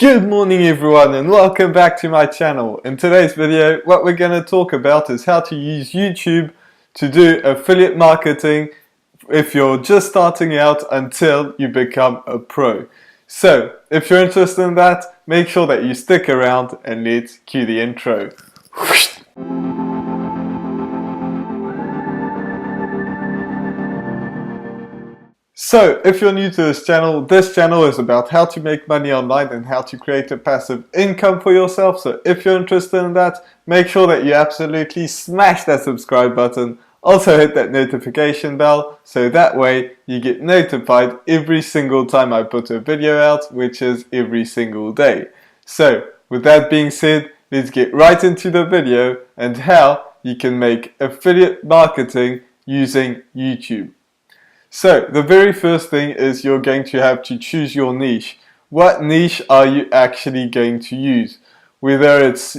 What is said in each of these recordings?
Good morning everyone and welcome back to my channel. In today's video what we're going to talk about is how to use YouTube to do affiliate marketing if you're just starting out until you become a pro. So if you're interested in that, make sure that you stick around and let's cue the intro. So, if you're new to this channel is about how to make money online and how to create a passive income for yourself. So if you're interested in that, make sure that you absolutely smash that subscribe button. Also hit that notification bell so that way you get notified every single time I put a video out, which is every single day. So, with that being said, let's get right into the video and how you can make affiliate marketing using YouTube. So the very first thing is you're going to have to choose your niche. What niche are you actually going to use? Whether it's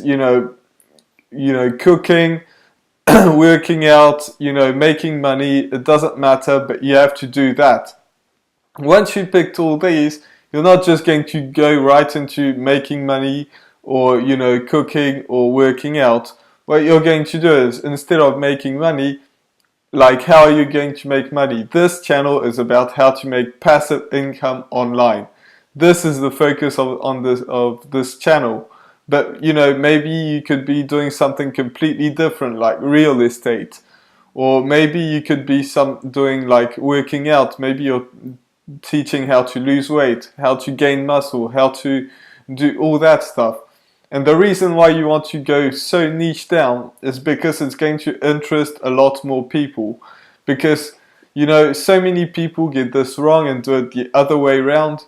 cooking, working out, making money, it doesn't matter, but you have to do that. Once you picked all these, you're not just going to go right into making money or cooking or working out. What you're going to do is, instead of making money, like, how are you going to make money? This channel is about how to make passive income online. This is the focus of this channel. But maybe you could be doing something completely different, like real estate, or maybe you could be doing like working out. Maybe you're teaching how to lose weight, how to gain muscle, how to do all that stuff. And the reason why you want to go so niche down is because it's going to interest a lot more people. Because, so many people get this wrong and do it the other way around.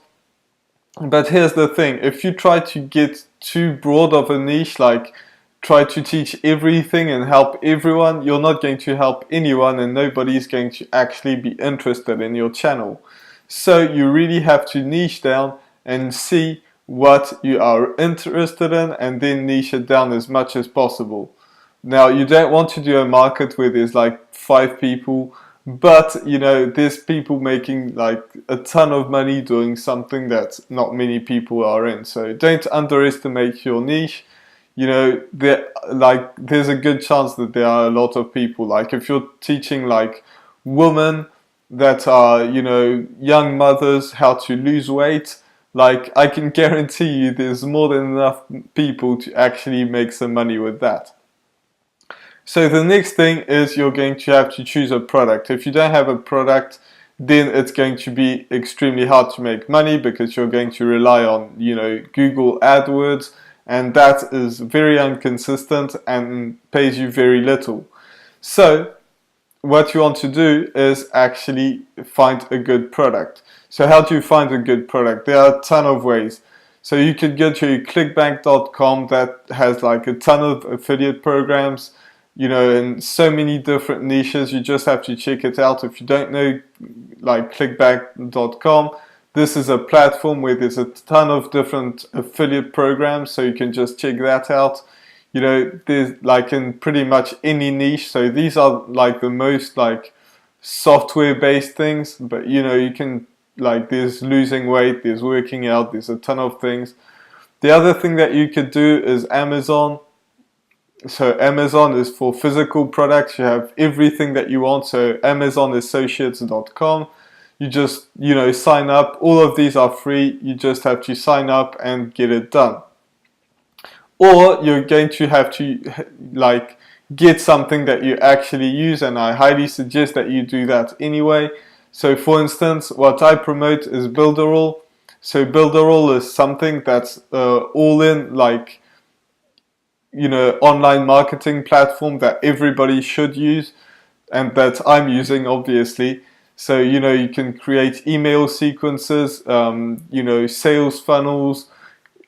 But here's the thing, if you try to get too broad of a niche, like try to teach everything and help everyone, you're not going to help anyone and nobody's going to actually be interested in your channel. So you really have to niche down and see what you are interested in and then niche it down as much as possible. Now, you don't want to do a market where there's like 5 people, but there's people making like a ton of money doing something that not many people are in. So don't underestimate your niche. There's a good chance that there are a lot of people. Like if you're teaching like women that are young mothers how to lose weight, like, I can guarantee you there's more than enough people to actually make some money with that. So the next thing is you're going to have to choose a product. If you don't have a product, then it's going to be extremely hard to make money because you're going to rely on, Google AdWords, and that is very inconsistent and pays you very little. So what you want to do is actually find a good product. So how do you find a good product? There are a ton of ways. So you could go to clickbank.com that has like a ton of affiliate programs, in so many different niches. You just have to check it out. If you don't know like clickbank.com, this is a platform where there's a ton of different affiliate programs, so you can just check that out. There's like in pretty much any niche. So these are like the most like software based things, but you can, like, there's losing weight, there's working out, there's a ton of things. The other thing that you could do is Amazon. So Amazon is for physical products. You have everything that you want. So AmazonAssociates.com. You just sign up. All of these are free. You just have to sign up and get it done. Or you're going to have to like get something that you actually use, and I highly suggest that you do that anyway. So for instance, what I promote is Builderall. So Builderall is something that's all in, like, online marketing platform that everybody should use, and that I'm using, obviously. So you can create email sequences, sales funnels,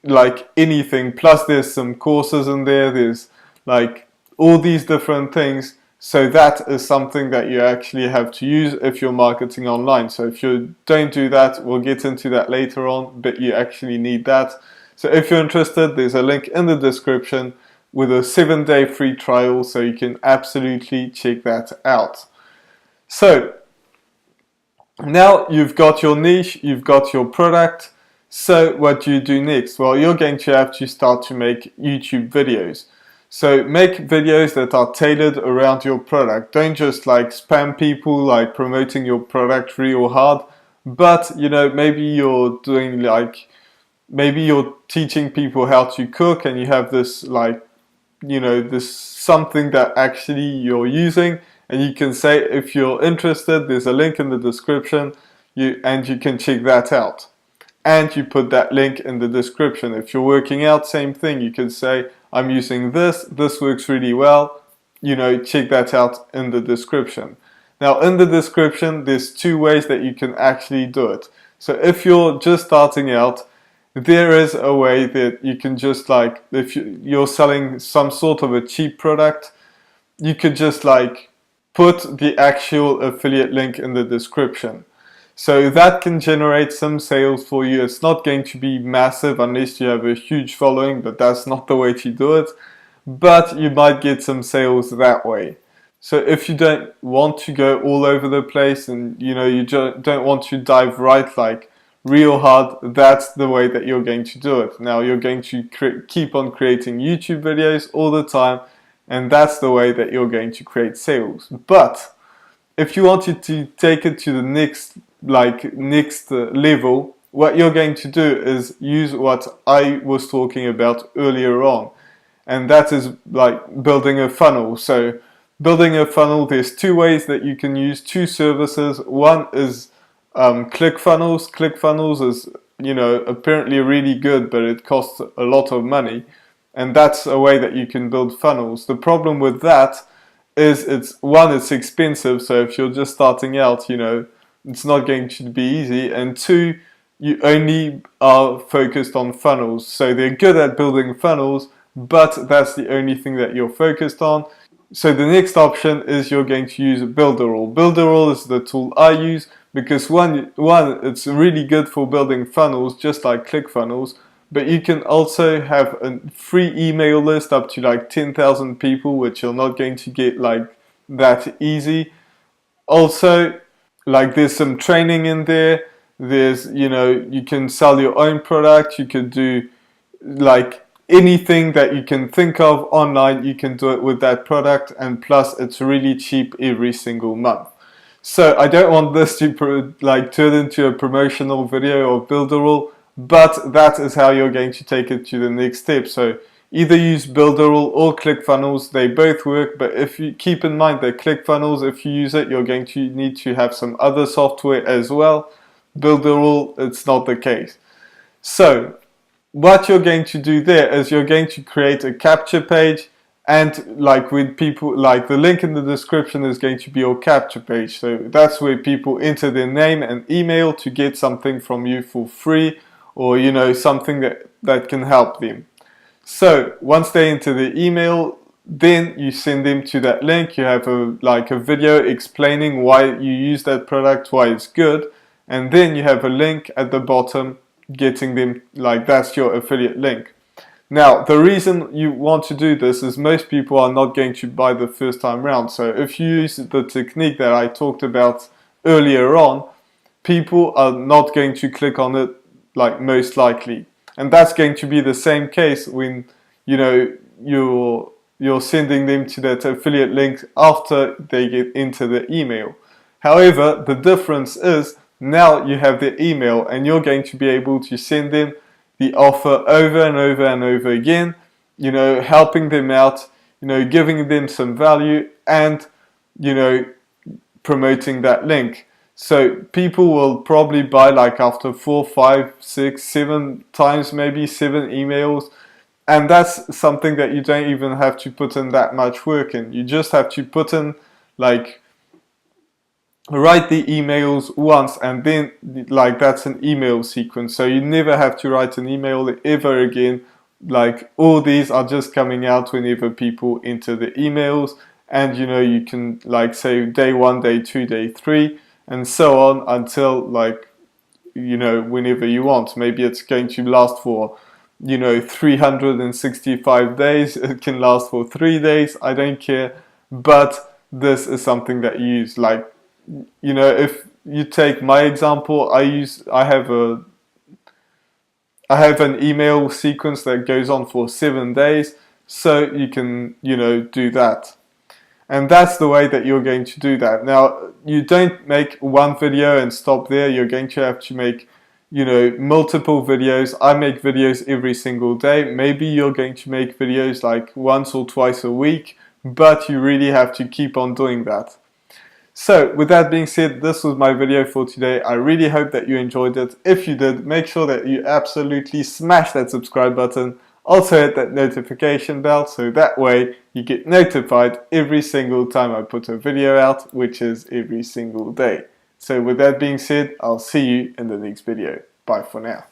like anything. Plus there's some courses in there, there's like all these different things. So that is something that you actually have to use if you're marketing online. So if you don't do that, we'll get into that later on, but you actually need that. So if you're interested, there's a link in the description with a 7-day free trial, so you can absolutely check that out. So now you've got your niche, you've got your product. So what do you do next? Well, you're going to have to start to make YouTube videos. So make videos that are tailored around your product. Don't just like spam people like promoting your product real hard, but you know, maybe you're doing like, maybe you're teaching people how to cook and you have this like, you know, this something that actually you're using, and you can say if you're interested, there's a link in the description, and you can check that out. And you put that link in the description. If you're working out, same thing. You can say, I'm using this works really well, you know, check that out in the description. Now in the description, there's two ways that you can actually do it. So if you're just starting out, there is a way that you can just like, if you're selling some sort of a cheap product, you could just like put the actual affiliate link in the description. So that can generate some sales for you. It's not going to be massive unless you have a huge following, but that's not the way to do it. But you might get some sales that way. So if you don't want to go all over the place and you know you don't want to dive right like real hard, that's the way that you're going to do it. Now you're going to keep on creating YouTube videos all the time, and that's the way that you're going to create sales. But if you wanted to take it to the next level, what you're going to do is use what I was talking about earlier on, and that is like building a funnel. So building a funnel, there's two ways that you can use, two services. One is ClickFunnels. ClickFunnels is, you know, apparently really good, but it costs a lot of money, and that's a way that you can build funnels. The problem with that is it's expensive, so if you're just starting out, you know, it's not going to be easy, and two, you only are focused on funnels. So they're good at building funnels, but that's the only thing that you're focused on. So the next option is you're going to use Builderall. Builderall is the tool I use because one, it's really good for building funnels, just like ClickFunnels, but you can also have a free email list up to like 10,000 people, which you're not going to get like that easy. Also, like there's some training in there. There's, you know, you can sell your own product. You could do like anything that you can think of online, you can do it with that product, and plus it's really cheap every single month. So I don't want this to like turn into a promotional video of Builderall, but that is how you're going to take it to the next step. So either use Builderall or ClickFunnels, they both work, but if you keep in mind that ClickFunnels, if you use it, you're going to need to have some other software as well. Builderall, it's not the case. So what you're going to do there is you're going to create a capture page, and like with people, like the link in the description is going to be your capture page. So that's where people enter their name and email to get something from you for free, or you know, something that can help them. So once they enter the email, then you send them to that link. You have a video explaining why you use that product, why it's good, and then you have a link at the bottom getting them, like that's your affiliate link. Now the reason you want to do this is most people are not going to buy the first time round. So if you use the technique that I talked about earlier on, people are not going to click on it, like most likely. And that's going to be the same case when, you know, you're sending them to that affiliate link after they get into the email. However, the difference is now you have their email and you're going to be able to send them the offer over and over and over again, you know, helping them out, you know, giving them some value, and, you know, promoting that link. So people will probably buy like after 4, 5, 6, 7 times, maybe 7 emails. And that's something that you don't even have to put in that much work in. You just have to put in, like, write the emails once, and then like that's an email sequence. So you never have to write an email ever again. Like all these are just coming out whenever people enter the emails. And you know, you can like say day 1, day 2, day 3, and so on until like, you know, whenever you want. Maybe it's going to last for, you know, 365 days. It can last for 3 days. I don't care. But this is something that you use. Like, you know, if you take my example, I have a I have an email sequence that goes on for 7 days, so you can, do that. And that's the way that you're going to do that. Now, you don't make one video and stop there. You're going to have to make, multiple videos. I make videos every single day. Maybe you're going to make videos like once or twice a week, but you really have to keep on doing that. So with that being said, this was my video for today. I really hope that you enjoyed it. If you did, make sure that you absolutely smash that subscribe button. Also hit that notification bell so that way you get notified every single time I put a video out, which is every single day. So with that being said, I'll see you in the next video. Bye for now.